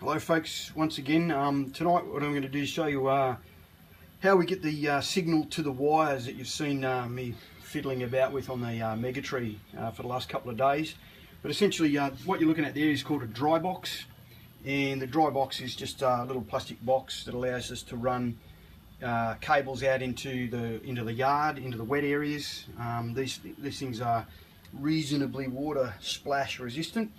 Hello folks, once again. Tonight what I'm going to do is show you how we get the signal to the wires that you've seen me fiddling about with on the Megatree for the last couple of days. But essentially what you're looking at there is called a dry box, and the dry box is just a little plastic box that allows us to run cables out into the yard, into the wet areas. These things are reasonably water splash resistant.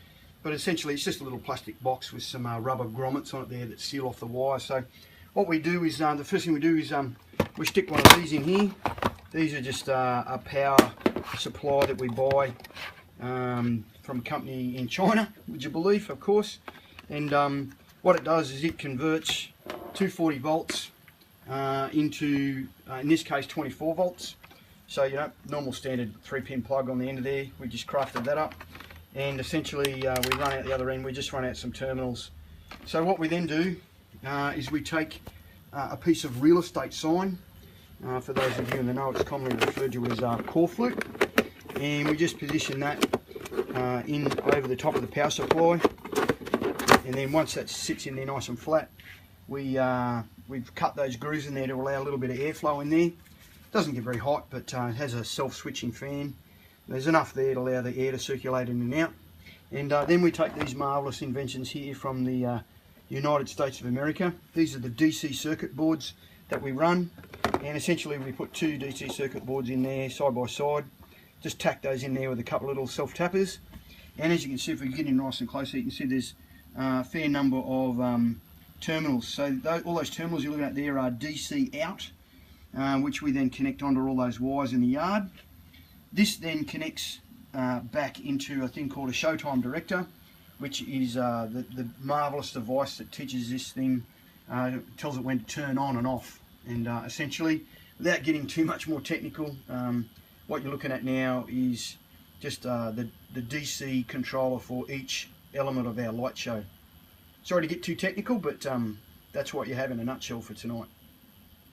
But essentially it's just a little plastic box with some rubber grommets on it there that seal off the wire. So what we do is, the first thing we do is we stick one of these in here. These are just a power supply that we buy from a company in China, would you believe, of course. And what it does is it converts 240 volts into, in this case, 24 volts. So, you know, normal standard 3-pin plug on the end of there. We just crafted that up. And essentially we run out the other end, we just run out some terminals. So what we then do is we take a piece of real estate sign, for those of you in the know it's commonly referred to as core flute, and we just position that in over the top of the power supply, and then once that sits in there nice and flat, we've cut those grooves in there to allow a little bit of airflow in there. It doesn't get very hot, but it has a self-switching fan. There's enough there to allow the air to circulate in and out. And then we take these marvellous inventions here from the United States of America. These are the DC circuit boards that we run, and essentially we put 2 DC circuit boards in there side by side. Just tack those in there with a couple of little self tappers. And as you can see, if we get in nice and close, you can see there's a fair number of terminals. So all those terminals you're looking at there are DC out, which we then connect onto all those wires in the yard. This then connects back into a thing called a Showtime Director, which is the marvellous device that teaches this thing, tells it when to turn on and off. And essentially, without getting too much more technical, what you're looking at now is just the DC controller for each element of our light show. Sorry to get too technical, but that's what you have in a nutshell for tonight.